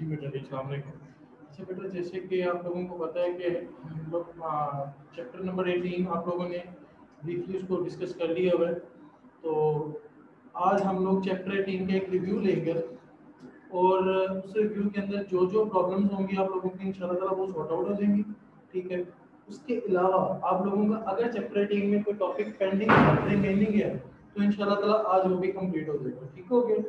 जी बेटा, अस्सलाम वालेकुम। अच्छा बेटा, जैसे कि आप लोगों को पता है कि हम लोग चैप्टर नंबर 18 आप लोगों ने ब्रीफली उसको डिस्कस कर लिया हुआ है। तो आज हम लोग चैप्टर 18 का एक रिव्यू लेंगे और उस रिव्यू के अंदर जो जो प्रॉब्लम्स होंगी आप लोगों की इंशाल्लाह वो सॉर्ट आउट हो जाएंगी। ठीक है, उसके अलावा आप लोगों का अगर चैप्टर 18 में कोई टॉपिक पेंडिंग रिमेनिंग है तो इंशाल्लाह आज वो भी कंप्लीट हो जाएगा। ठीक हो गया?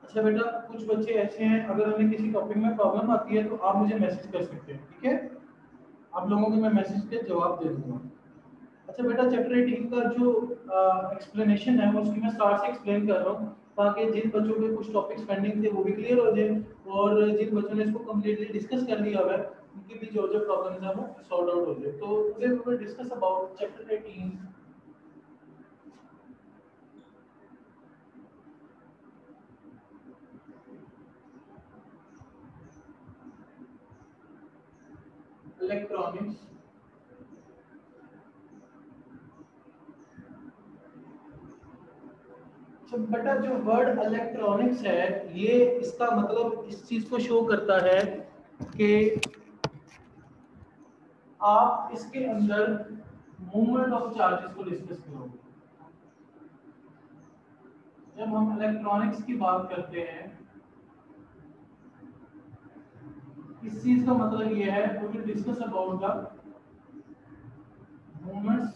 अच्छा बेटा, कुछ बच्चे ऐसे हैं अगर उन्हें किसी टॉपिक में प्रॉब्लम आती है तो आप मुझे मैसेज कर सकते हैं। ठीक है, आप लोगों को मैं मैसेज के जवाब दे दूंगा। अच्छा बेटा, चैप्टर 18 का जो एक्सप्लेनेशन है वो उसकी मैं स्टार्ट से एक्सप्लेन कर रहा हूँ ताकि जिन बच्चों के कुछ टॉपिक्स पेंडिंग थे वो भी क्लियर हो जाए और जिन बच्चों ने इसको कम्प्लीटली डिस्कस कर लिया है उनकी भी जो जो प्रॉब्लम्स है वो सॉर्ट आउट हो जाए। तो today we will discuss about chapter 18। Electronics. तो बेटा, जो वर्ड इलेक्ट्रॉनिक्स है ये इसका मतलब इस चीज को शो करता है कि आप इसके अंदर मूवमेंट ऑफ चार्जेस को डिस्कस करोगे। जब हम इलेक्ट्रॉनिक्स की बात करते हैं इस चीज का मतलब ये है we will discuss about the movements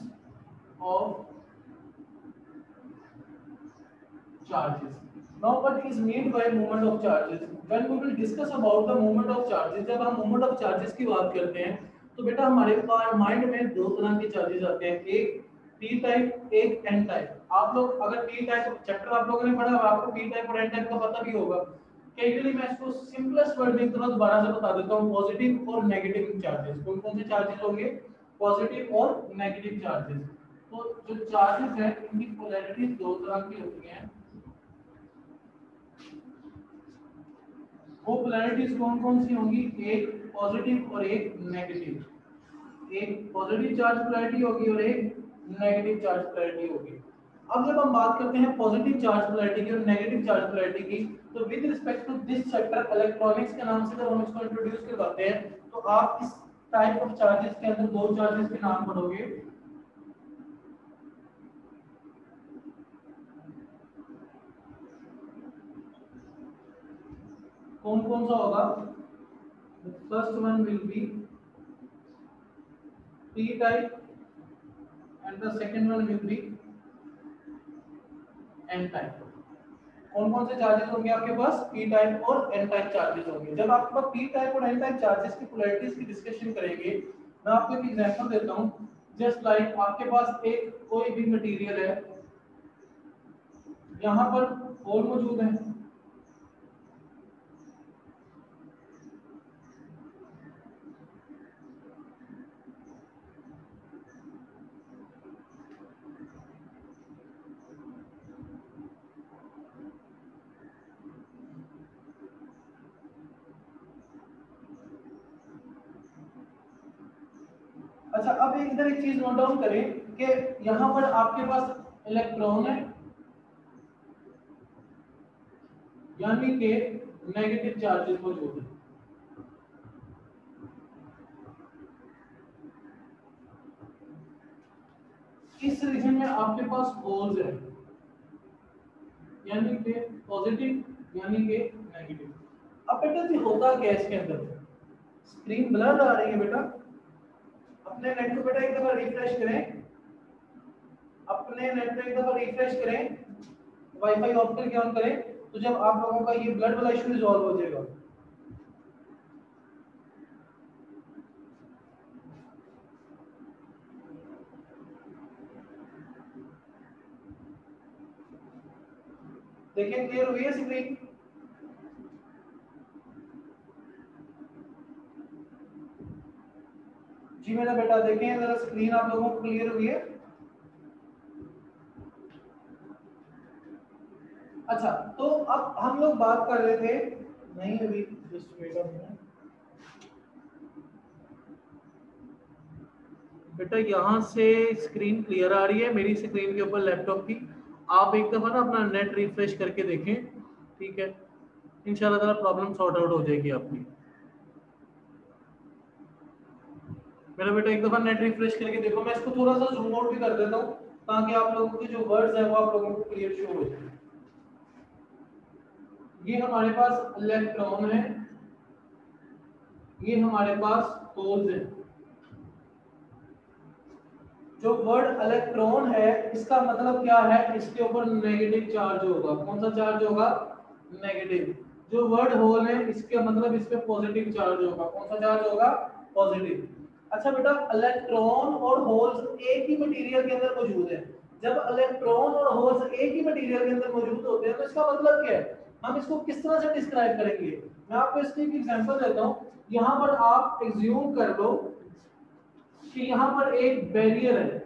of charges. Now what is meant by movement of charges? When we will discuss about the movement of charges, जब हम movement of charges की बात करते हैं तो बेटा हमारे पास माइंड में दो तरह के चार्जेस आते हैं, एक पी टाइप एक एन टाइप। आप लोग अगर पी टाइप चैप्टर आप लोगों ने पढ़ा है आपको पी टाइप और एन टाइप का पता भी होगा। कैजुअली मैं इसको सिंपलेस्ट वर्ड में एक तरह दोबारा से बता देता हूँ, पॉजिटिव और नेगेटिव चार्जेस। कौन कौन से चार्जेस होंगे? पॉजिटिव और नेगेटिव चार्जेस। तो जो चार्जेस है इनकी पोलैरिटीज दो तरह की होती हैं। वो पोलैरिटीज कौन कौन सी होंगी? एक पॉजिटिव और एक नेगेटिव। एक पॉजिटिव चार्ज पोलैरिटी होगी और एक नेगेटिव चार्ज पोलैरिटी होगी। अब जब हम बात करते हैं पॉजिटिव चार्ज पोलैरिटी की और नेगेटिव चार्ज पोलैरिटी की तो with respect to this chapter electronics के नाम से जब हम इसको इंट्रोड्यूस करवाते हैं तो आप इस टाइप ऑफ चार्जेस के अंदर दो चार्जेस के नाम पढ़ोगे। कौन कौन सा होगा? The first one will be P type and the second one will be N type। कौन कौन से चार्जेस होंगे आपके पास? P टाइप और N टाइप चार्जेस होंगे। जब आपके पास P टाइप और N टाइप चार्जेस की पोलैरिटीज की डिस्कशन करेंगे, मैं आपको एक एग्जांपल देता हूं। जस्ट लाइक आपके पास एक कोई भी मटेरियल है, यहाँ पर होल मौजूद है, अच्छा अब इधर एक चीज नोट डाउन करें कि यहाँ पर आपके पास इलेक्ट्रॉन है, यानी कि नेगेटिव चार्जेस मौजूद है। इस रीजन में आपके पास होल्स है, यानी कि पॉजिटिव यानी कि नेगेटिव। अब बेटा जी होता क्या है इसके अंदर, स्क्रीन ब्लर आ रही है बेटा, अपने नेट को बेटा एक दफा रिफ्रेश करें, अपने नेट को एक दफा रिफ्रेश करें, वाईफाई ऑफ करके ऑन करें, तो जब आप लोगों का ये ब्लड वाला इशू रिजॉल्व हो जाएगा। देखिए क्लियर हुई है स्क्रीन? जी मेरा बेटा देखें जरा स्क्रीन आप लोगों को क्लियर हुई है? अच्छा तो अब हम लोग बात कर रहे थे, नहीं अभी जस्ट वेट अ मिनट बेटा, यहाँ से स्क्रीन क्लियर आ रही है मेरी स्क्रीन के ऊपर लैपटॉप की। आप एक दफा ना अपना नेट रिफ्रेश करके देखें, ठीक है, इंशाल्लाह ताला प्रॉब्लम सॉर्ट आउट हो जाएगी आपकी। मेरा बेटा एक दफा नेट रिफ्रेश करके देखो, मैं इसको थोड़ा सा जूम आउट भी कर देता हूँ ताकि आप लोगों के जो वर्ड्स हैं वो आप लोगों को क्लियर शो हो जाए। ये हमारे पास इलेक्ट्रॉन है, ये हमारे पास होल्स है। जो वर्ड इलेक्ट्रॉन है इसका मतलब क्या है, इसके ऊपर नेगेटिव चार्ज होगा। कौन सा चार्ज होगा? नेगेटिव। जो वर्ड होल है इसका मतलब इस पे पॉजिटिव चार्ज होगा। कौन सा चार्ज होगा? पॉजिटिव। अच्छा बेटा इलेक्ट्रॉन और होल्स एक ही मटेरियल के अंदर मौजूद है। जब इलेक्ट्रॉन और होल्स एक ही मटेरियल के अंदर मौजूद होते हैं तो इसका मतलब क्या है, हम इसको किस तरह से डिस्क्राइब करेंगे? मैं आपको इसकी एक एग्जांपल देता हूं। यहां पर आप एज्यूम कर लो कि यहां पर एक बैरियर है,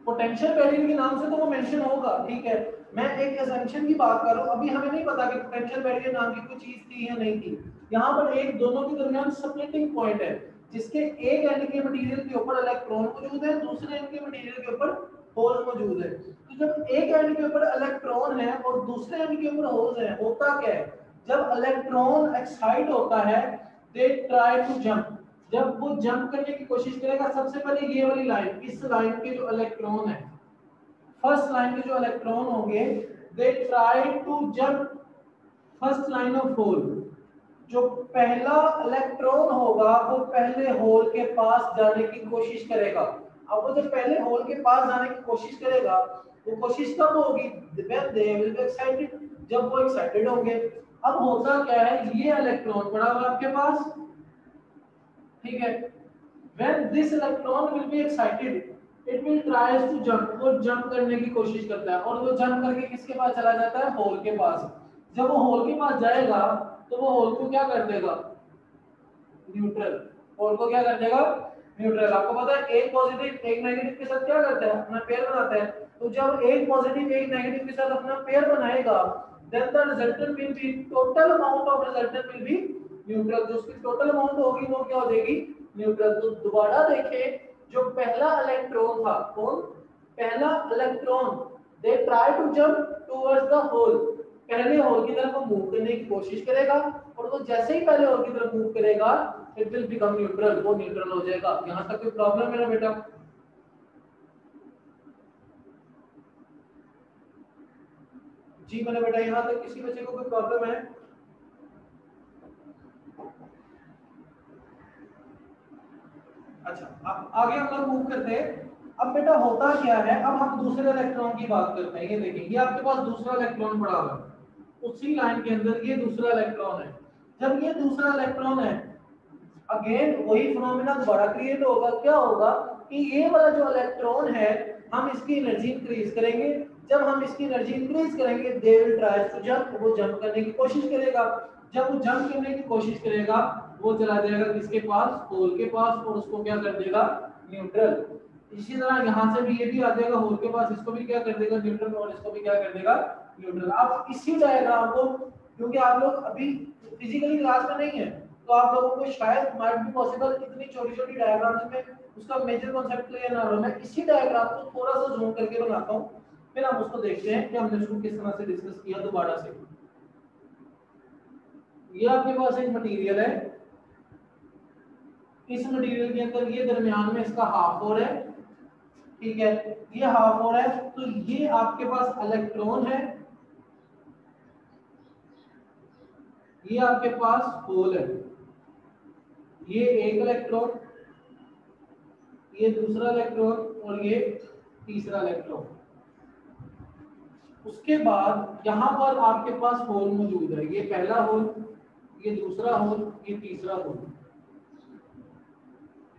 पोटेंशियल बैरियर के नाम से तो वो मेंशन होगा, ठीक है। मैं एक असम्पशन की बात कर रहा हूं, अभी हमें नहीं पता कि पोटेंशियल बैरियर नाम की कोई चीज थी या नहीं थी। यहां पर एक दोनों के दरमियान स्प्लिटिंग पॉइंट है, जिसके एक एंड के मटेरियल के ऊपर इलेक्ट्रॉन मौजूद है, दूसरे एंड के मटेरियल के ऊपर होल मौजूद है। तो जब एक एंड के ऊपर इलेक्ट्रॉन है और दूसरे एंड के ऊपर होल्स है, होता क्या है, जब इलेक्ट्रॉन एक्साइट होता है दे ट्राई टू जंप। जब वो जंप करने की कोशिश करेगा, सबसे पहले ये वाली लाइन, इस लाइन के जो इलेक्ट्रॉन है, फर्स्ट लाइन के जो इलेक्ट्रॉन होंगे they try to jump first line of hole. जो पहला इलेक्ट्रॉन होगा वो पहले होल के पास जाने की कोशिश करेगा। अब वो जब पहले होल के पास जाने की कोशिश करेगा, वो कोशिश कब होगी? when they will be excited, जब वो एक्साइटेड होंगे। अब होता क्या है, ये इलेक्ट्रॉन पड़ा हुआ आपके पास, ठीक है, when this electron will be excited it will tries to jump, वो जंप करने की कोशिश करता है और वो जंप करके किसके पास चला जाता है? होल के पास। जब वो होल के पास जाएगा तो वो होल को क्या कर देगा? न्यूट्रल। होल को क्या कर देगा? न्यूट्रल। आपको पता है एक पॉजिटिव एक नेगेटिव के साथ क्या करता है? अपना पेयर बनाता है। तो जब एक पॉजिटिव एक नेगेटिव के साथ अपना पेयर बनाएगा then the resultant will be total amount of resultant will be neutral। जो उसकी टोटल अमाउंट होगी वो क्या हो जाएगी? न्यूट्रल। तो दोबारा देखें, जो पहला इलेक्ट्रॉन था, कौन? पहला electron they try to jump towards the hole, पहले होल की तरफ वो मूव करने की कोशिश करेगा और वो जैसे ही पहले होल की तरफ मूव करेगा इट विल बिकम न्यूट्रल, वो न्यूट्रल हो जाएगा। यहां तक कोई प्रॉब्लम है ना बेटा? जी मेरे बेटा यहां तक किसी बच्चे को कोई प्रॉब्लम है? अच्छा अब आगे हम लोग मूव करते हैं। अब बेटा होता क्या है, अब हम दूसरे इलेक्ट्रॉन की बात करते हैं। ये देखिए ये आपके पास दूसरा इलेक्ट्रॉन पड़ा हुआ है, उसी लाइन के अंदर ये दूसरा इलेक्ट्रॉन है। जब ये दूसरा इलेक्ट्रॉन है अगेन वही फिनोमेना दोबारा क्रिएट होगा। क्या होगा कि ये वाला जो इलेक्ट्रॉन है हम इसकी एनर्जी इंक्रीज करेंगे। जब हम इसकी एनर्जी इंक्रीज करेंगे they will try to jump, वो जंप करने की कोशिश करेगा। जब वो जंप करने की कोशिश करेगा वो चला जाएगा किसके पास, होल के पास, और उसको क्या कर देगा, न्यूट्रल। इसी तरह यहाँ से भी ये भी आ जाएगा होल के पास, इसको भी क्या कर देगा, न्यूट्रल, और इसको भी क्या कर देगा, न्यूट्रल। आप इसी डायग्राम को, क्योंकि आप लोग अभी फिजिकली क्लास में नहीं है तो आप लोगों को शायद माइट बी पॉसिबल इतनी छोटी छोटी डायग्राम्स में उसका मेजर कॉन्सेप्ट क्लियर ना हो। मैं इसी डायग्राम को थोड़ा सा जूम करके बनाता हूँ, फिर हम उसको देखते हैं कि हमने उसको किस तरह से डिस्कस किया दोबारा से। ये आपके पास एक मटेरियल है, इस मटेरियल के अंदर ये दरमियान में इसका हाफ और है, ठीक है, ये हाफ और है, तो ये आपके पास इलेक्ट्रॉन है, ये आपके पास होल है, ये एक इलेक्ट्रॉन, ये दूसरा इलेक्ट्रॉन और ये तीसरा इलेक्ट्रॉन। उसके बाद यहां पर आपके पास होल मौजूद है, ये पहला होल, ये दूसरा होल, ये तीसरा होल,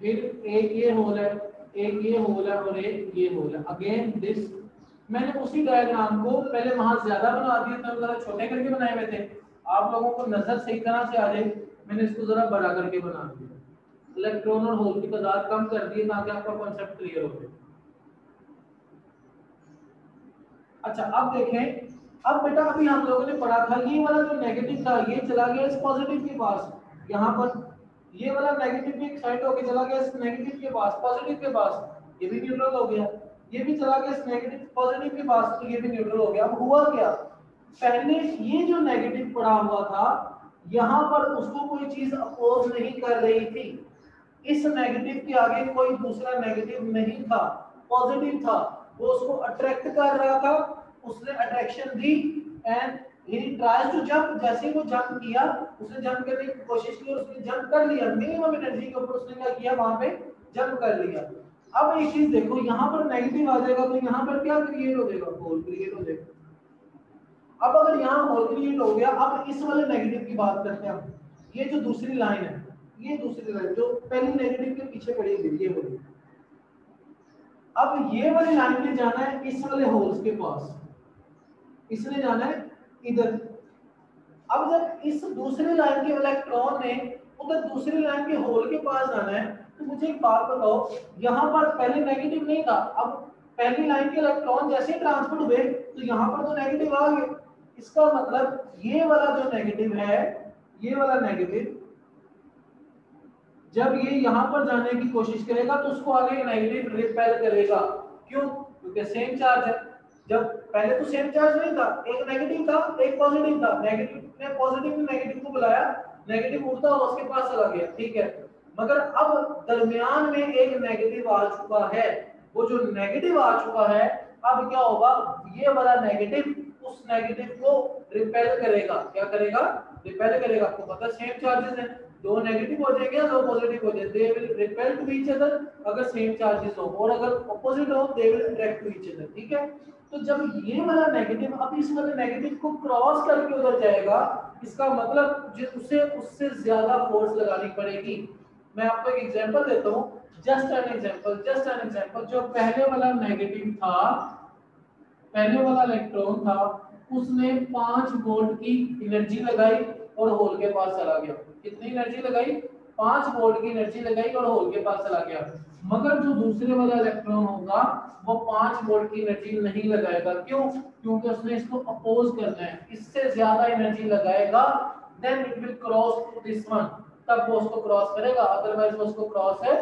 फिर एक ये होल है, एक ये होल है और एक ये होल है। अगेन दिस, मैंने उसी डायग्राम को पहले वहां ज्यादा बना दिया था, जरा छोटे करके बनाए हुए थे, आप लोगों को नजर सही तरह से आ जाए, मैंने इसको जरा बड़ा करके बना दिया, इलेक्ट्रॉन और होल की तादाद कम कर दी ताकि आपका कॉन्सेप्ट क्लियर हो जाए। अच्छा अब देखें, अब बेटा अभी हम लोगों ने पढ़ा था ये वाला जो नेगेटिव था ये चला गया इस पॉजिटिव के पास, यहाँ पर ये वाला नेगेटिव भी एक्साइट होकर चला गया इस नेगेटिव के पास, पॉजिटिव के पास, ये भी न्यूट्रल हो गया, ये भी चला गया इस नेगेटिव पॉजिटिव के पास, तो ये भी न्यूट्रल हो गया। अब हुआ क्या, पहले ये जो नेगेटिव पड़ा हुआ था यहाँ पर उसको कोई चीज अपोज नहीं कर रही थी, इस नेगेटिव के आगे कोई दूसरा नेगेटिव नहीं था, पॉजिटिव था, वो उसको अट्रैक्ट कर रहा था, उसने अट्रैक्शन दी and he tries to jump. जैसे ही वो जंप किया, उसने जंप करने की कोशिश की और उसने जंप कर लिया, मिनिमम एनर्जी के ऊपर उसने क्या किया, वहां पे जंप कर लिया। अब एक चीज देखो, यहाँ पर नेगेटिव आ जाएगा तो यहाँ पर क्या क्रिएट हो जाएगा, होल क्रिएट हो जाएगा। अब अगर यहाँ होल क्रिएट हो गया, अब इस वाले नेगेटिव की बात करते हैं हम, ये जो दूसरी लाइन है, ये दूसरी लाइन जो पहली नेगेटिव के पीछे पड़ी हुई ये वाली, अब ये वाली लाइन पे जाना है इस वाले होल्स के पास, इसने जाना है इधर। अब जब इस दूसरी लाइन के इलेक्ट्रॉन ने उधर दूसरी लाइन के होल के पास जाना है, तो मुझे एक बात बताओ, यहाँ पर पहले नेगेटिव नहीं था, अब पहली लाइन के इलेक्ट्रॉन जैसे ही ट्रांसफर हुए तो यहाँ पर तो नेगेटिव आ गए, इसका मतलब ये वाला जो नेगेटिव है, ये वाला नेगेटिव जब ये यहाँ पर जाने की कोशिश करेगा तो उसको आगे नेगेटिव रिपेल करेगा। क्यों, क्योंकि सेम चार्ज है। जब पहले तो सेम चार्ज नहीं था, एक नेगेटिव था एक पॉजिटिव था, नेगेटिव ने पॉजिटिव ने नेगेटिव को बुलाया, नेगेटिव उड़ता हुआ उसके पास चला गया, ठीक है, मगर अब दरमियान में एक नेगेटिव आ चुका है, वो जो नेगेटिव आ चुका है अब क्या होगा, ये वाला नेगेटिव उस नेगेटिव को रिपेल करेगा। क्या करेगा, रिपेल करेगा। आपको पता सेम चार्जेस हैं, दो नेगेटिव हो जाएंगे दो पॉजिटिव हो जाएंगे, they will repel to each other अगर सेम चार्जेस हो, और अगर ऑपोजिट हो they will attract to each other, ठीक है। तो जब ये वाला नेगेटिव अब इस वाले नेगेटिव को क्रॉस करके उधर जाएगा, इसका मतलब उसे उससे ज्यादा फोर्स लगानी पड़ेगी। मैं आपको एक एग्जांपल देता हूं, जस्ट एन एग्जांपल, जो पहले वाला नेगेटिव था, पहले वाला इलेक्ट्रॉन था, उसने 5 वोल्ट की एनर्जी लगाई और होल के पास चला गया। कितनी एनर्जी लगाई, 5 वोल्ट की एनर्जी लगाई और होल के पास चला गया। मगर जो दूसरे वाला इलेक्ट्रॉन होगा वो 5 वोल्ट की एनर्जी नहीं लगाएगा। क्यों, क्योंकि उसने इसको अपोज करना है, इससे ज्यादा एनर्जी लगाएगा, then it will cross to this one, तब वो उसको क्रॉस करेगा, अदरवाइज वो उसको क्रॉस है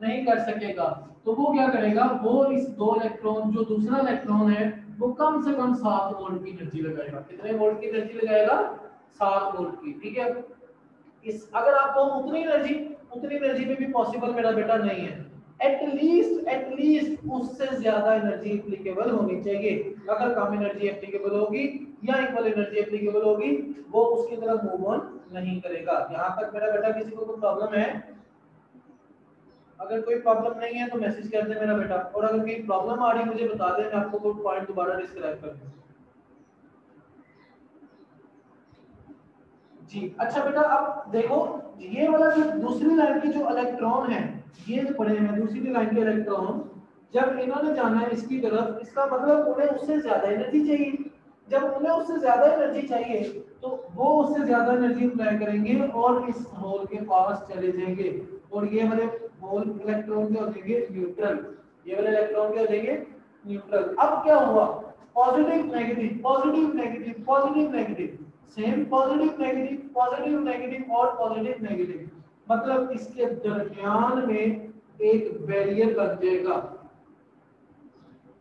नहीं कर सकेगा। तो वो क्या करेगा, वो इस दो इलेक्ट्रॉन, जो दूसरा इलेक्ट्रॉन है वो कम से कम 7 वोल्ट की एनर्जी लगाएगा। कितने वोल्ट की एनर्जी लगाएगा, 7 वोल्ट की, ठीक है। इस अगर आपको उतनी एनर्जी में भी पॉसिबल मेरा बेटा नहीं है, एटलीस्ट उससे ज्यादा एनर्जी एप्लीकेबल होनी चाहिए। अगर कम एनर्जी एप्लीकेबल होगी या इक्वल एनर्जी एप्लीकेबल होगी, वो उसकी तरफ मूव ऑन नहीं करेगा। यहाँ तक मेरा बेटा किसी को कोई प्रॉब्लम है? अगर कोई प्रॉब्लम नहीं है तो मैसेज कर दे मेरा बेटा, और अगर कोई प्रॉब्लम आ रही है मुझे बता दे, मैं आपको कोई पॉइंट दोबारा डिस्क्राइब कर दूं। जी अच्छा बेटा, अब देखो ये वाला जो दूसरी लाइन की जो इलेक्ट्रॉन है, ये जो पड़े हैं दूसरी लाइन के इलेक्ट्रॉन, जब इन्होंने जाना है इसकी तरफ, इसका मतलब उन्हें उससे ज्यादा एनर्जी चाहिए। जब उन्हें उससे ज्यादा एनर्जी चाहिए तो वो उससे ज्यादा एनर्जी अप्लाई करेंगे और इस होल के पास चले जाएंगे, और ये वाले होल इलेक्ट्रॉन के हो जाएंगे न्यूट्रल, ये वाले इलेक्ट्रॉन के हो जाएंगे न्यूट्रल। अब क्या हुआ, positive negative positive negative positive negative, same positive negative positive negative और पॉजिटिव नेगेटिव, मतलब इसके दरमियान में एक बैरियर लग जाएगा।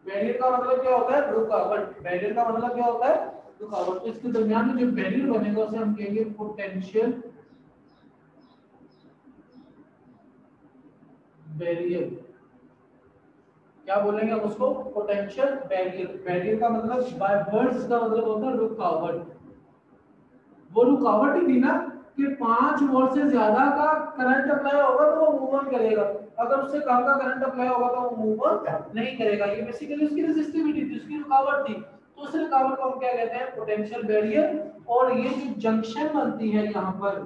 बैरियर का मतलब क्या होता है, रुकावट। बैरियर का मतलब क्या होता है, रुकावट। तो इसके दरमियान में जो बैरियर बनेगा उसे हम कहेंगे पोटेंशियल बैरियर। क्या बोलेंगे हम उसको, पोटेंशियल बैरियर। बैरियर का मतलब बाय वर्ड्स का मतलब होता है रुकावट। वो रुकावट ही थी ना कि 5 वोल्ट से ज्यादा का करंट अप्लाई होगा तो वो मूव ऑन करेगा, अगर उससे कम का करंट अप्लाई होगा तो वो मूव ऑन नहीं करेगा। ये बेसिकली उसकी रेजिस्टिविटी थी, उसकी रुकावट थी। तो उस रुकावट को हम क्या कहते हैं, पोटेंशियल बैरियर। और ये जो जंक्शन बनती है यहाँ पर,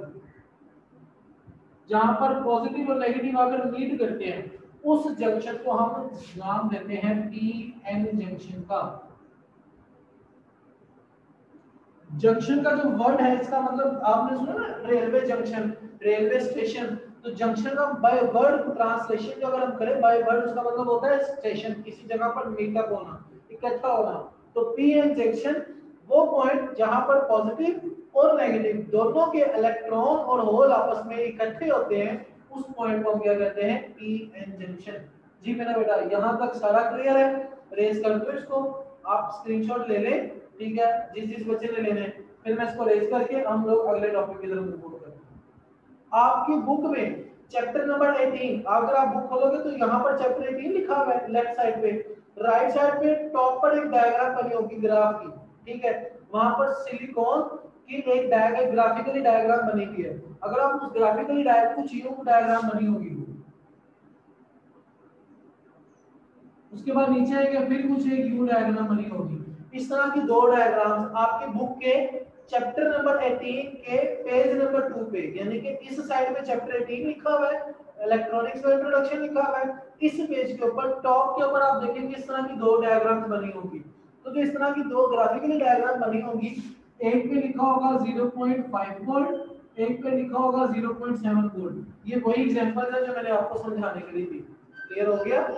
जहां पर पॉजिटिव और नेगेटिव आकर मीट करते हैं, उस जंक्शन को हम नाम देते हैं पी एन जंक्शन का। जंक्शन का जो वर्ड है इसका मतलब आपने सुना ना, रेलवे जंक्शन, रेलवे स्टेशन। तो जंक्शन का बाय वर्ड ट्रांसलेशन जो अगर हम करें बाय वर्ड, उसका मतलब होता है स्टेशन, किसी जगह पर मीटअप होना, इकट्ठा होना। तो पी एन जंक्शन वो पॉइंट जहां पर पॉजिटिव और नेगेटिव दोनों के इलेक्ट्रॉन और होल आपस में इकट्ठे होते हैं, उस पॉइंट को हम क्या कहते हैं, पी एन जंक्शन। जी मेरा बेटा यहां तक सारा क्लियर है, रेज कर दो इसको, आप स्क्रीनशॉट ले लें, ठीक है, जिस जिस बच्चे ने लेने हैं। फिर मैं इसको रेज करके हम लोग अगले टॉपिक की तरफ मूव करते हैं। आपकी बुक में चैप्टर नंबर 18, अगर आप बुक खोलोगे तो यहाँ पर चैप्टर 18 लिखा हुआ है लेफ्ट साइड पे। राइट साइड पे टॉप पर एक डायग्राम बनी होगी ग्राफ की, ठीक है, वहां पर सिलिकॉन की एक ग्राफिकली डायग्राम बनी हुई है। अगर आप उस ग्राफिकली कुछ यूं डायग्राम बनी होगी, उसके बाद नीचे आएगा फिर कुछ एक यू डायग्राम बनी होगी। इस तरह की दो डायग्राम्स आपके बुक के चैप्टर नंबर 18 के पेज नंबर 2 पे, यानी कि इस साइड में चैप्टर 18 लिखा हुआ है, इलेक्ट्रॉनिक्स का इंट्रोडक्शन लिखा हुआ है, इस पेज के ऊपर टॉप के ऊपर आप देखेंगे इस तरह की दो डायग्राम्स बनी होगी। तो जो इस तरह की दो ग्राफिकली डायग्राम बनी होगी, एक पे लिखा होगा 0.5 वोल्ट, एक पे लिखा होगा 0.7 वोल्ट। ये वही एग्जांपल है जो मैंने आपको समझाने के लिए दी। क्लियर हो गया?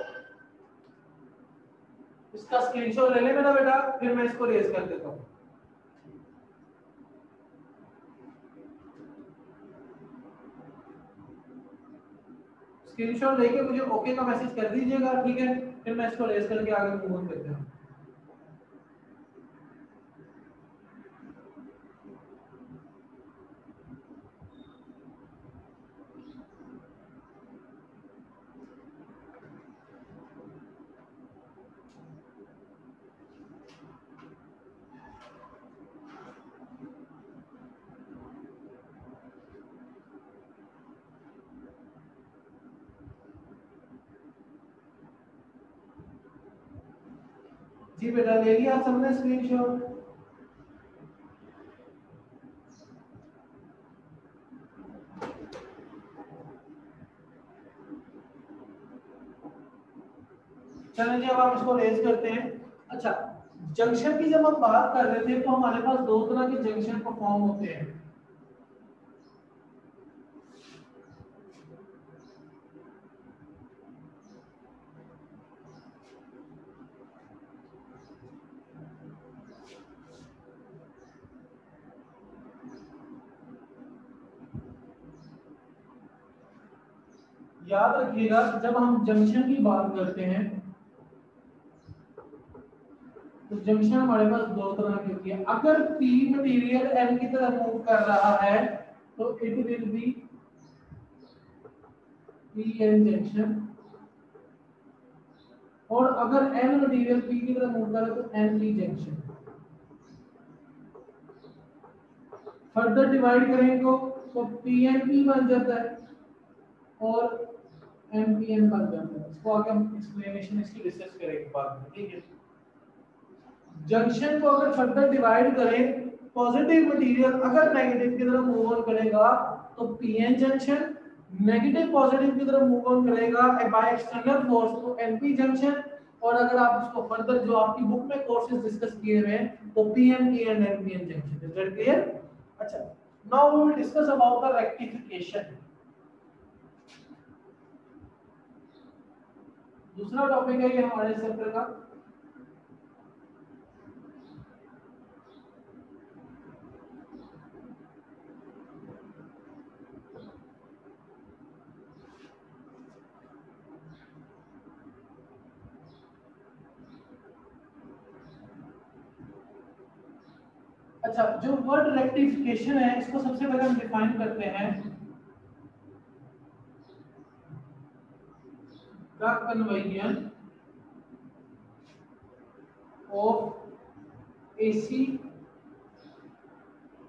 इसका स्क्रीनशॉट ले ले मेरा बेटा, फिर मैं इसको रेज कर देता हूँ। स्क्रीनशॉट लेके मुझे ओके का मैसेज कर दीजिएगा, ठीक है, फिर मैं इसको रेज करके आगे मूव ऑन करते हैं। जी बेटा ले लिया आप सबने स्क्रीनशॉट? चलिए जी अब हम इसको रेज करते हैं। अच्छा, जंक्शन की जब हम बात कर रहे थे तो हमारे पास दो तरह के जंक्शन परफॉर्म होते हैं। याद रखिएगा जब हम जंक्शन की बात करते हैं तो जंक्शन हमारे पास दो तरह की होती है। अगर पी मटेरियल एन की तरफ मूव कर रहा है तो it will be P N junction, और अगर एन मटेरियल पी की तरफ मूव कर रहा है तो N P junction. Further divide करेंगे तो पी एन पी बन जाता है और एम पी एन बन जाता है। इसको आगे हम एक्सप्लेनेशन इसकी डिस्कस करेंगे बाद में, ठीक है। जंक्शन को अगर फर्दर डिवाइड करें पॉजिटिव मटेरियल अगर नेगेटिव की तरफ मूव ऑन करेगा तो पीएन जंक्शन, नेगेटिव पॉजिटिव की तरफ मूव ऑन करेगा बाय एक्सटर्नल फोर्स तो एनपी जंक्शन, और अगर आप इसको फर्दर जो आपकी बुक में कोर्सेज डिस्कस किए हुए हैं तो PN P and NPN junction. Is that clear? अच्छा, now we will discuss about the rectification. दूसरा टॉपिक है ये हमारे चैप्टर का। अच्छा, जो वर्ड रेक्टिफिकेशन है इसको सबसे पहले हम डिफाइन करते हैं the conversion of AC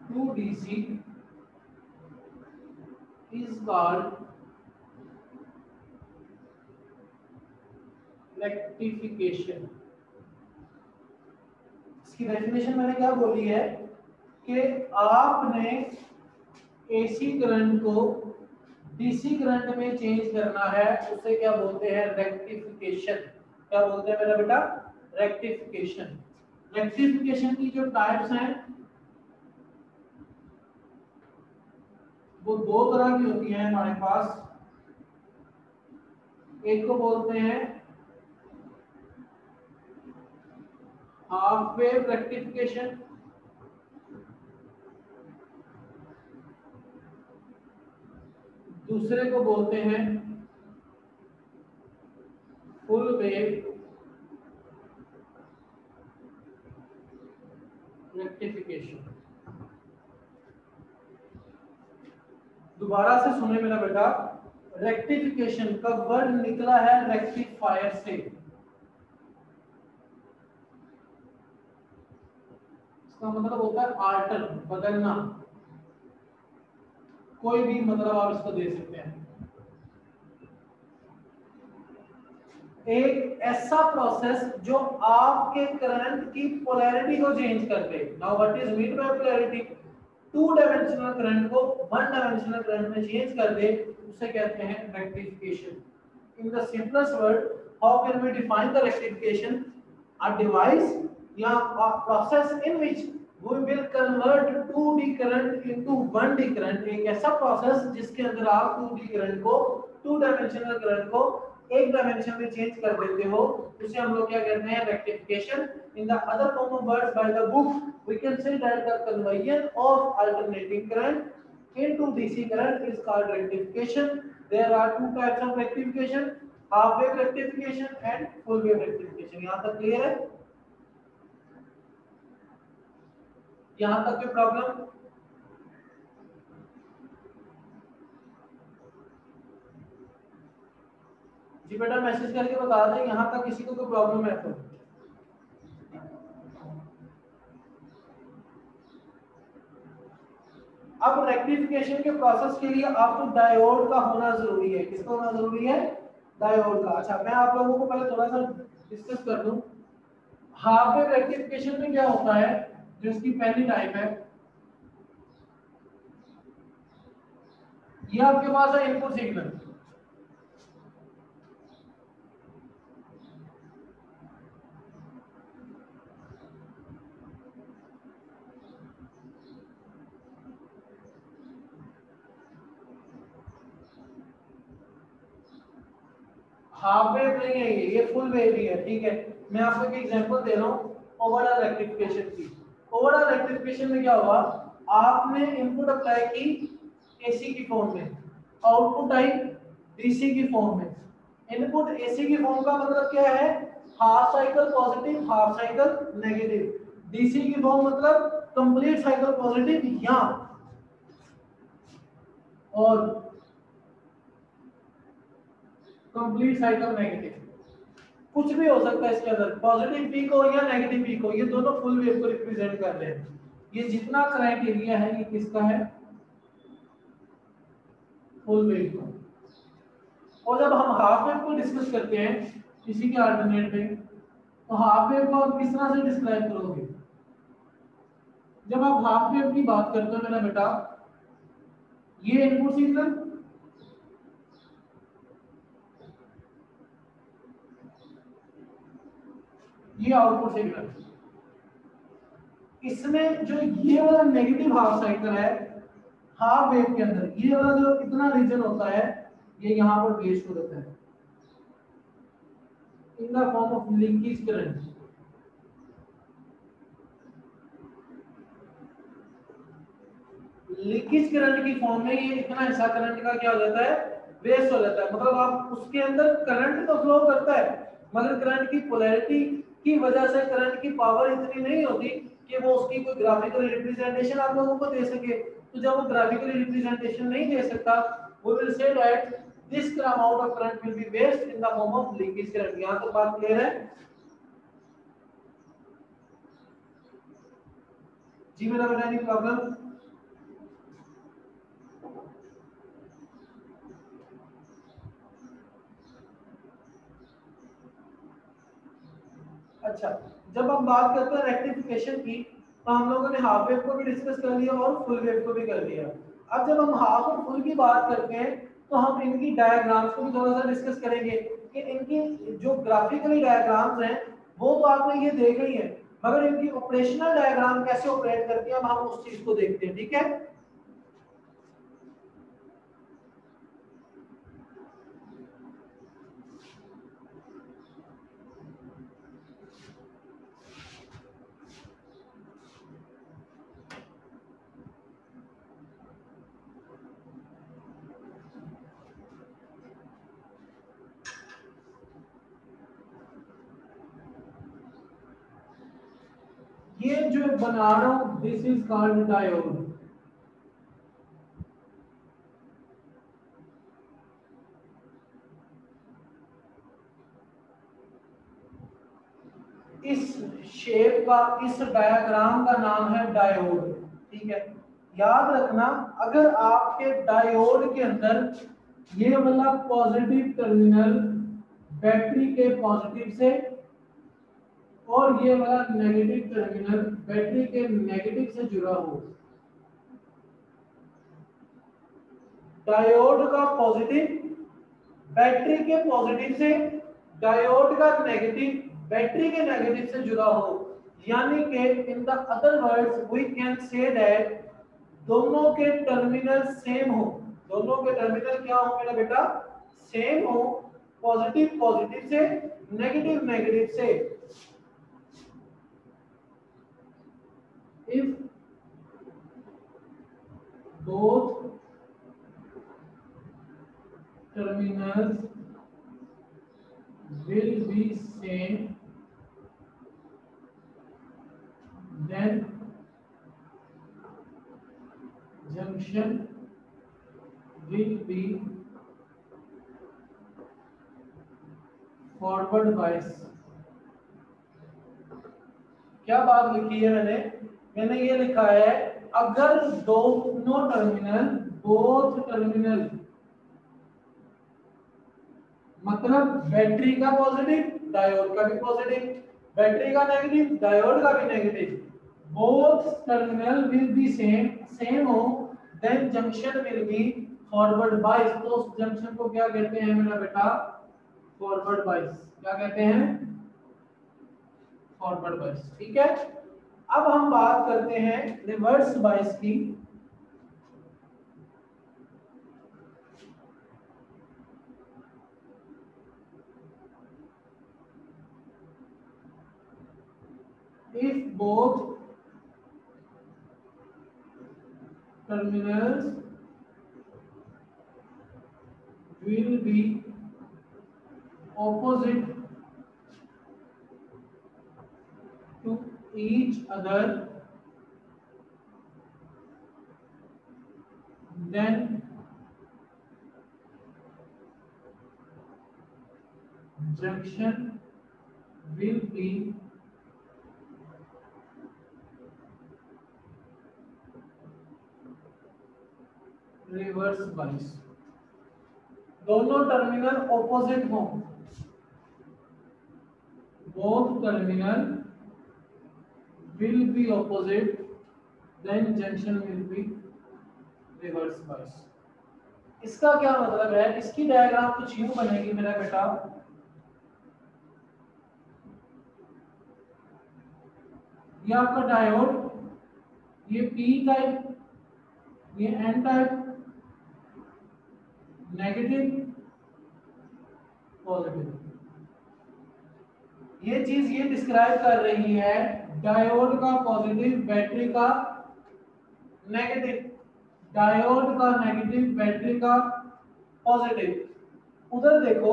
to DC is called rectification. इसकी डेफिनेशन मैंने क्या बोली है कि आपने एसी करंट को डीसी करंट में चेंज करना है, उसे क्या बोलते हैं? रेक्टिफिकेशन। क्या बोलते हैं मेरा बेटा? रेक्टिफिकेशन। रेक्टिफिकेशन की जो टाइप्स हैं वो दो तरह की होती हैं हमारे पास। एक को बोलते हैं हाफ वेव रेक्टिफिकेशन, दूसरे को बोलते हैं फुल वेव रेक्टिफिकेशन। दोबारा से सुने मेरा बेटा, रेक्टिफिकेशन का वर्ड निकला है रेक्टिफायर से। इसका मतलब होता है आल्टर, बदलना। कोई भी मतलब आप इसको दे सकते हैं। एक ऐसा प्रोसेस जो आपके करंट की पोलैरिटी को चेंज कर दे। Now what is mean by polarity? Two dimensional current को वन डायमेंशनल करंट में चेंज कर दे, उसे कहते हैं rectification. In the simplest word, how can we define the rectification? A device या a process in which we will convert 2D current into 1D current। एक ऐसा प्रोसेस जिसके अंदर आप 2D करंट को, टू डायमेंशनल करंट को एक dimension में चेंज कर देते हो, उसे हम लोग क्या कहते हैं? Rectification. In the other common words by the book we can say that the conversion of alternating current into DC current is called rectification. There are two types of rectification, half wave rectification and full wave rectification। यहाँ तक clear है? यहां तक कोई problem? जी बेटा message करके बता दें यहां तक किसी को कोई प्रॉब्लम है तो। अब रेक्टिफिकेशन के प्रोसेस के लिए आपको डायोड का होना जरूरी है। किसका होना जरूरी है? डायोड का। अच्छा, मैं आप लोगों को पहले थोड़ा सा डिस्कस कर दूं। हाफ वेव रेक्टिफिकेशन में क्या होता है? जो इसकी पहली टाइप है, ये आपके पास है इनपुट सिग्नल, हाफ वेव नहीं है ये फुल वेव ही है। ठीक है, मैं आपको एक एग्जांपल दे रहा हूं ओवरऑल रेक्टिफिकेशन की। ओवरऑल रेक्टिफिकेशन में क्या हुआ? आपने इनपुट अप्लाई की एसी की फॉर्म में, आउटपुट आई डीसी की फॉर्म में। इनपुट एसी की फॉर्म का मतलब क्या है? Half cycle positive, half cycle negative. DC की फॉर्म मतलब कंप्लीट साइकिल पॉजिटिव या और कंप्लीट साइकिल नेगेटिव। कुछ भी हो सकता है इसके अंदर, पॉजिटिव पीक हो या नेगेटिव पीक हो, ये दोनों फुल वेव को रिप्रेजेंट कर रहे हैं। ये जितना क्राइटेरिया है ये किसका है? फुल वेव का। और जब हम हाफ वेव को डिस्कस करते हैं इसी के अल्टरनेट में, तो हाफ वेव को आप किस तरह से डिस्क्राइब करोगे? जब आप हाफ वेव की बात करते हो मेरा बेटा, ये इनपुट सिग्नल, ये आउटपुट सिग्नल, इसमें जो ये वाला नेगेटिव हाफ साइकिल है हाफ वेव के अंदर, ये वाला जो इतना रीजन होता है ये यहाँ पर बेस्ड हो जाता है इन the form of linkage current. Leakage current की फॉर्म में ये इतना हिस्सा करंट का क्या हो जाता है, वेस्ट हो जाता है। मतलब आप उसके अंदर करंट तो फ्लो करता है मगर करंट की पोलैरिटी की वजह से करंट की पावर इतनी नहीं होती कि वो उसकी कोई ग्राफिकल रिप्रेजेंटेशन आप लोगों को दे सके। तो जब वो ग्राफिकल रिप्रेजेंटेशन नहीं दे सकता, we will say that this amount of current will be waste in the form of leakage current. यहां तक बात क्लियर है जी मेरा बेटा? Any problem? अच्छा, जब हम बात करते हैं रेक्टिफिकेशन की, तो हम लोगों ने हाफ वेव को भी डिस्कस कर लिया और फुल वेव को भी कर लिया। अब जब हम हाफ और फुल की बात करते हैं तो हम इनकी डायग्राम्स को भी थोड़ा सा डिस्कस करेंगे कि इनकी जो ग्राफिकली डायग्राम्स हैं वो तो आपने ये देखे ही है, मगर इनकी ऑपरेशनल डायग्राम कैसे ऑपरेट करती है अब हम उस चीज को देखते हैं। ठीक है, ये जो बना रहा हूं दिस इज कॉल्ड डायोड। इस शेप का, इस डायग्राम का नाम है डायोड। ठीक है, याद रखना अगर आपके डायोड के अंदर ये वाला पॉजिटिव टर्मिनल बैटरी के पॉजिटिव से और ये वाला नेगेटिव टर्मिनल बैटरी के नेगेटिव से जुड़ा हो, डायोड का पॉजिटिव बैटरी के पॉजिटिव से, डायोड का नेगेटिव बैटरी के नेगेटिव से जुड़ा हो, यानी कि in the other words we can say that दोनों के टर्मिनल सेम हो। दोनों के टर्मिनल क्या हो मेरा बेटा? सेम हो, पॉजिटिव पॉजिटिव से, नेगेटिव नेगेटिव से। If both terminals will be same, then junction will be forward bias। क्या बात लिखी है मैंने? मैंने ये लिखा है अगर दोनों टर्मिनल, बोथ टर्मिनल मतलब बैटरी का पॉजिटिव डायोड का भी पॉजिटिव, बैटरी का नेगेटिव डायोड का भी negative, both terminal will be same, same हो, then junction will be forward bias. तो उस जंक्शन को क्या कहते हैं मेरा बेटा? फॉरवर्ड बाइस। क्या कहते हैं? फॉरवर्ड बाइस। ठीक है, अब हम बात करते हैं रिवर्स बाइस की। if both terminals will be opposite to each other, then junction will be reverse bias. दोनों टर्मिनल ऑपोजिट हो, both terminal will be opposite then junction will be reverse bias। इसका क्या मतलब है, इसकी डायग्राम कुछ यूं बनेगी मेरा बेटा, ये आपका डायोड, ये पी टाइप, ये एन टाइप, नेगेटिव पॉजिटिव। ये चीज ये डिस्क्राइब कर रही है डायोड का पॉजिटिव, बैटरी का नेगेटिव, डायोड का नेगेटिव, बैटरी का पॉजिटिव। उधर देखो,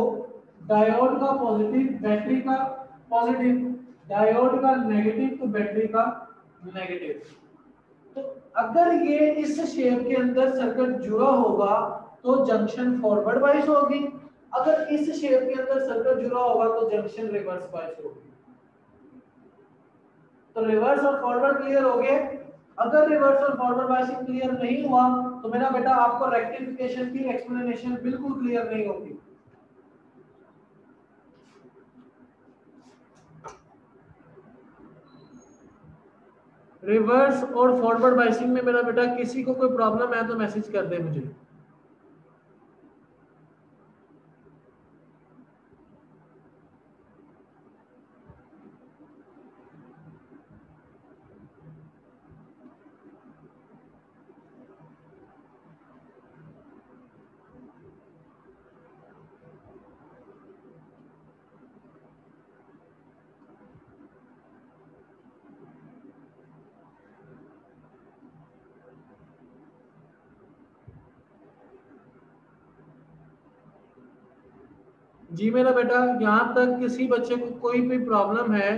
डायोड का पॉजिटिव, बैटरी का पॉजिटिव, डायोड का नेगेटिव तो बैटरी का नेगेटिव। तो अगर ये इस शेप के अंदर सर्किट जुड़ा होगा तो जंक्शन फॉरवर्ड बाइस होगी, अगर इस शेप के अंदर सर्किट जुड़ा होगा तो जंक्शन रिवर्स बाइस होगी। तो रिवर्स और फॉरवर्ड क्लियर हो गए। अगर रिवर्स और फॉरवर्ड बाइसिंग क्लियर नहीं हुआ तो मेरा बेटा आपको रेक्टिफिकेशन की एक्सप्लेनेशन बिल्कुल क्लियर नहीं होगी। रिवर्स और फॉरवर्ड बाइसिंग में मेरा बेटा किसी को कोई प्रॉब्लम है तो मैसेज कर दे मुझे। जी मेरा बेटा, यहाँ तक किसी बच्चे को कोई भी प्रॉब्लम है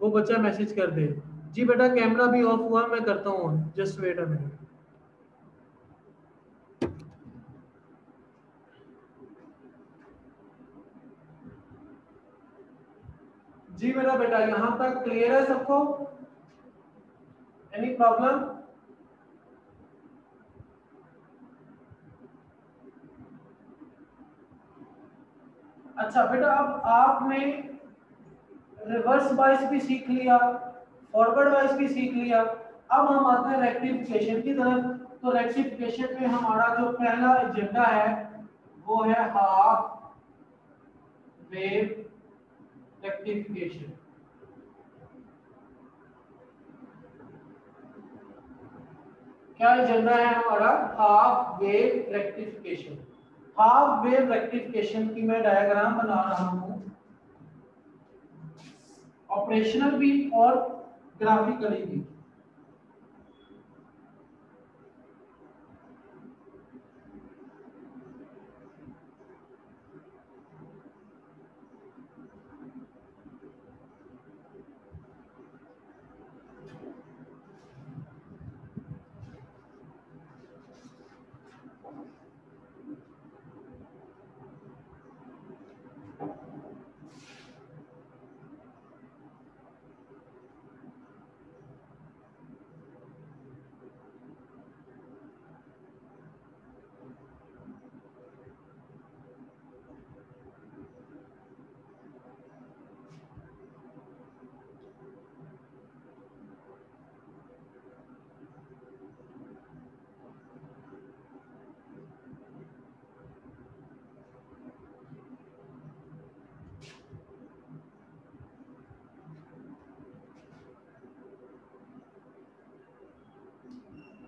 वो बच्चा मैसेज कर दे। जी बेटा, कैमरा भी ऑफ हुआ, मैं करता हूँ, जस्ट वेट अ मिनट। जी मेरा बेटा, यहाँ तक क्लियर है सबको? Any problem? अच्छा बेटा, अब आपने रिवर्स बाइस भी सीख लिया, फॉरवर्ड बाइस भी सीख लिया। अब हम आते हैं रेक्टिफिकेशन की तरफ। तो रेक्टिफिकेशन में हमारा जो पहला एजेंडा है वो है हाफ वेव रेक्टिफिकेशन। क्या एजेंडा है हमारा? Half wave rectification. Half wave rectification की मैं डायग्राम बना रहा हूं, ऑपरेशनल भी और ग्राफिकली भी।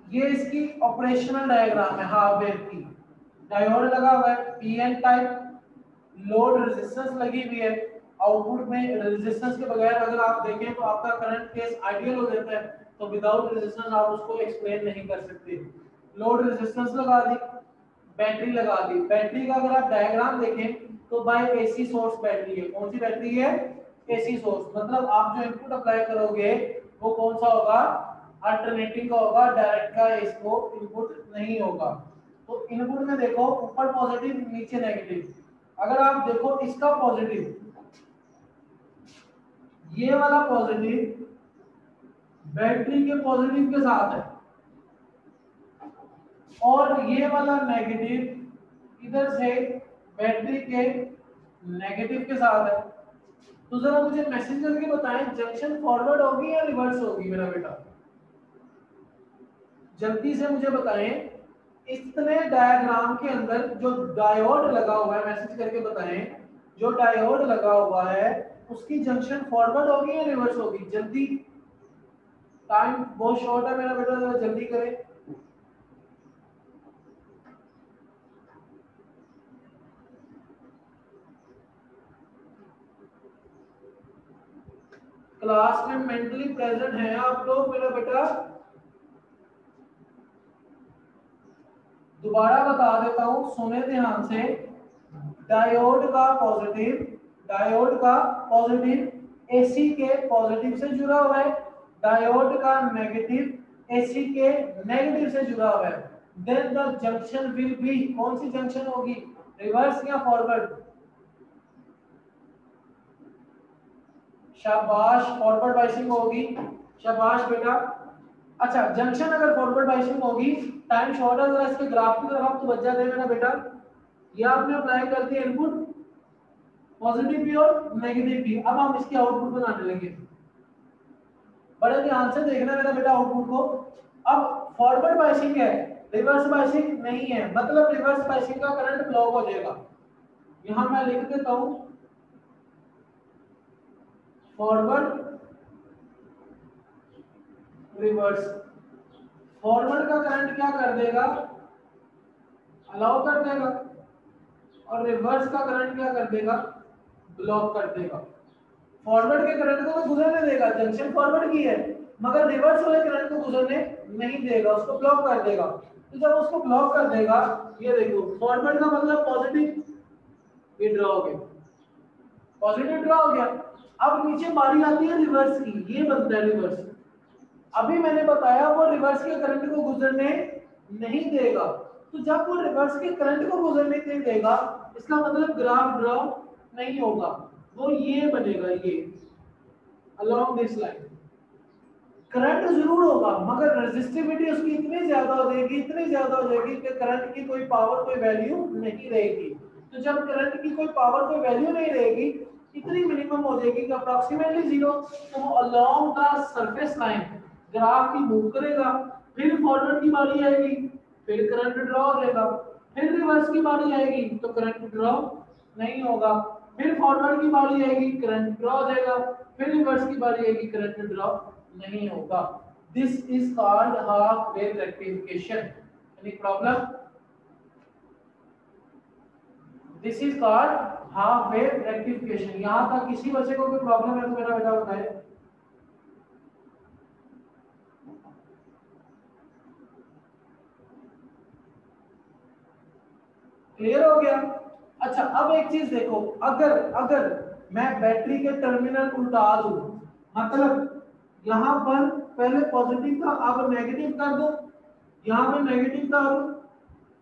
ये इसकी ऑपरेशनल डायग्राम है हाफ वेव की। डायोड लगा हुआ है पीएन टाइप, लोड रेजिस्टेंस लगी हुई है, आउटपुट में रेजिस्टेंस के बगैर अगर आप देखें तो आपका करंट केस आइडियल हो जाता है, तो विदाउट रेजिस्टेंस आप उसको एक्सप्लेन नहीं कर सकते। लोड रेजिस्टेंस लगा दी, बैटरी लगा दी। बैटरी का अगर आप डायग्राम देखें तो बाय एसी सोर्स बैटरी है। कौन सी बैटरी है? AC source. मतलब आप जो इनपुट अप्लाई करोगे वो कौन सा होगा? अल्टरनेटिंग का होगा, डायरेक्ट का इसको इनपुट नहीं होगा। तो इनपुट में देखो ऊपर पॉजिटिव नीचे नेगेटिव। अगर आप देखो इसका पॉजिटिव, ये वाला पॉजिटिव बैटरी के पॉजिटिव के साथ है और ये वाला नेगेटिव इधर से बैटरी के नेगेटिव के साथ है। तो जरा मुझे मैसेज करके बताएं, जंक्शन फॉरवर्ड होगी या रिवर्स होगी मेरा बेटा? जल्दी से मुझे बताएं, इतने डायग्राम के अंदर जो डायोड लगा हुआ है, मैसेज करके बताएं, जो डायोड लगा हुआ है उसकी जंक्शन फॉरवर्ड होगी या रिवर्स होगी? जल्दी, टाइम बहुत शॉर्ट है मेरा बेटा, जरा जल्दी करें। क्लास में मेंटली प्रेजेंट हैं आप लोग मेरा बेटा? दोबारा बता देता हूं, सुने ध्यान से। डायोड का पॉजिटिव, डायोड का पॉजिटिव एसी के पॉजिटिव से जुड़ा हुआ है, डायोड का नेगेटिव एसी के नेगेटिव से जुड़ा हुआ है। Then the junction will be, कौन सी जंक्शन होगी, रिवर्स या फॉरवर्ड? शाबाश, फॉरवर्ड बाइसिंग होगी, शाबाश बेटा। अच्छा, जंक्शन अगर फॉरवर्ड बाइसिंग होगी, टाइम शॉर्ट है, जरा इसके ग्राफ की तरफ आप तो बच जाते हैं मेरा बेटा। ये आपने अप्लाई कर दिया इनपुट, पॉजिटिव भी और नेगेटिव भी। अब हम इसकी आउटपुट बनाने लगे, बड़े ध्यान से देखना मेरा बेटा आउटपुट को। अब फॉरवर्ड बाइसिंग है, रिवर्स बाइसिंग नहीं है, मतलब रिवर्स बाइसिंग का करंट ब्लॉक हो जाएगा। यहां मैं लिख देता हूं, फॉरवर्ड रिवर्स। फॉरवर्ड का करंट क्या कर देगा, अलाउ कर देगा, और रिवर्स का करंट क्या कर देगा, ब्लॉक कर देगा। फॉरवर्ड के करंट को तो गुजरने देगा, जंक्शन फॉरवर्ड की है, मगर रिवर्स वाले करंट को गुजरने नहीं देगा, उसको ब्लॉक कर देगा। तो जब उसको ब्लॉक कर देगा, ये देखो फॉरवर्ड का मतलब पॉजिटिव, ये ड्रॉ हो गया, पॉजिटिव ड्रॉ हो गया। अब नीचे बारी आती है रिवर्स की, ये बनता है रिवर्स। अभी मैंने बताया वो रिवर्स के करंट को गुजरने नहीं देगा, तो जब वो रिवर्स के करंट को गुजरने नहीं देगा, इसका मतलब ग्राफ ड्रॉ नहीं होगा, वो ये बनेगा, ये अलोंग दिस लाइन करंट जरूर होगा, मगर रेजिस्टिविटी उसकी इतनी ज्यादा हो जाएगी, इतनी ज्यादा हो जाएगी कि करंट की कोई पावर, कोई वैल्यू नहीं रहेगी। तो जब करंट की कोई पावर, कोई वैल्यू नहीं रहेगी, इतनी मिनिमम हो जाएगी कि अप्रॉक्सीमेटली जीरो, तो वो along the surface line graph की मूव करेगा। फिर फॉरवर्ड की बारी आएगी, फिर करंट ड्रॉ हो जाएगा, फिर रिवर्स की बारी आएगी तो करंट ड्रॉ नहीं होगा, फिर फॉरवर्ड की बारी आएगी करंट ड्रॉ हो जाएगा, फिर रिवर्स की बारी आएगी करंट ड्रॉ नहीं होगा। This is called half wave rectification. Any problem? This is called half wave rectification. यहां तक किसी बच्चे को कोई प्रॉब्लम है तो मेरा बेटा बताए। क्लियर हो गया? अच्छा, अब एक चीज देखो, अगर अगर मैं बैटरी के टर्मिनल उल्टा दूं, मतलब यहां पर पहले पॉजिटिव था, अब नेगेटिव कर दूं, यहां पे नेगेटिव था, अब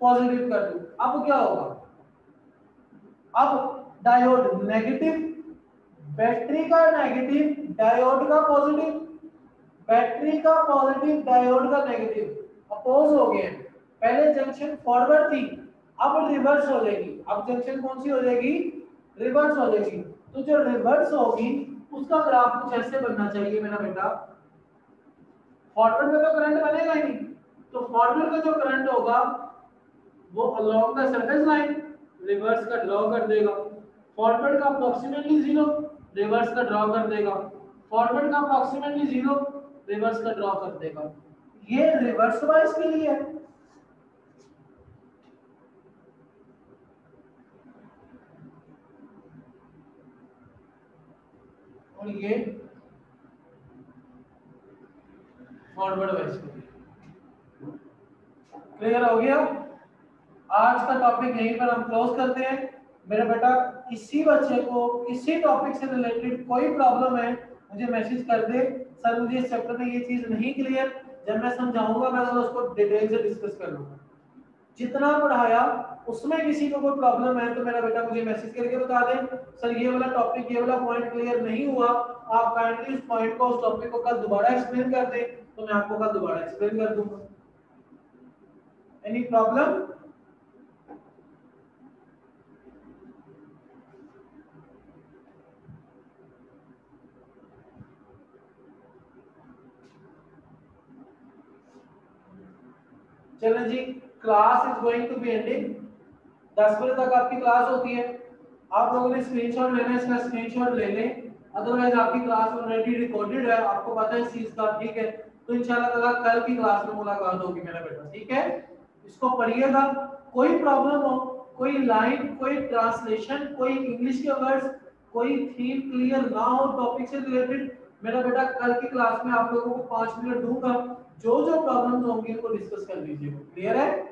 पॉजिटिव कर दूं, अब क्या होगा? अब डायोड नेगेटिव, बैटरी का नेगेटिव, डायोड का पॉजिटिव, बैटरी का पॉजिटिव, डायोड का नेगेटिव अपोज हो गए। पहले जंक्शन फॉरवर्ड थी, अब रिवर्स हो जाएगी। अब जंक्शन कौन सी हो जाएगी? रिवर्स हो जाएगी। तो जो रिवर्स होगी उसका ग्राफ कुछ ऐसे बनना चाहिए मेरा बेटा। फॉरवर्ड में तो करंट बनेगा ही नहीं, तो फॉरवर्ड का जो करंट होगा वो along the surface line reverse का ड्रॉ कर देगा। फॉरवर्ड का अप्रोक्सीमेटली जीरो, रिवर्स का ड्रॉ कर देगा। फॉरवर्ड का अप्रोक्सीमेटली जीरो, रिवर्स का ड्रॉ कर देगा। ये रिवर्स वाइज के लिए है। और ये फॉरवर्ड वाइज के लिए। क्लियर हो गया? आज का टॉपिक यहीं पर हम क्लोज करते हैं। मेरा बेटा किसी बच्चे को किसी टॉपिक से रिलेटेड कोई प्रॉब्लम है मुझे मैसेज कर दे, सर मुझे इस चैप्टर में ये चीज नहीं क्लियर, जब मैं समझाऊंगा मैं तो उसको डिटेल से डिस्कस कर लूंगा। जितना पढ़ाया उसमें किसी को कोई प्रॉब्लम है तो मेरा बेटा मुझे मैसेज करके बता दे, सर ये वाला टॉपिक, ये वाला पॉइंट क्लियर नहीं हुआ, आप काइंडली उस पॉइंट को, उस टॉपिक को कल दोबारा एक्सप्लेन कर दें, तो मैं आपको कल दोबारा एक्सप्लेन कर दूंगा। Any problem? चलें जी, class is going to be ending. 10 बजे तक आपकी क्लास होती है। आप लोगों ने स्क्रीनशॉट लेना है, इसका स्क्रीनशॉट ले लें, अदरवाइज आपकी क्लास ऑलरेडी रिकॉर्डेड है, आपको पता है इस चीज का, ठीक है। तो इंशाल्लाह ताला कल की क्लास में मुलाकात होगी मेरा बेटा, ठीक है। इसको पढ़िएगा, कोई प्रॉब्लम हो, कोई लाइन, कोई ट्रांसलेशन, कोई इंग्लिश के वर्ड्स, कोई थीम क्लियर ना हो टॉपिक से रिलेटेड, मेरा बेटा कल की क्लास में आप लोगों को 5 मिनट दूंगा, जो जो प्रॉब्लम्स होंगी उनको डिस्कस कर लीजिएगा। क्लियर है?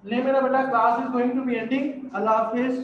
नहीं मेरा बेटा, class is going to be ending. अल्लाह हाफिज।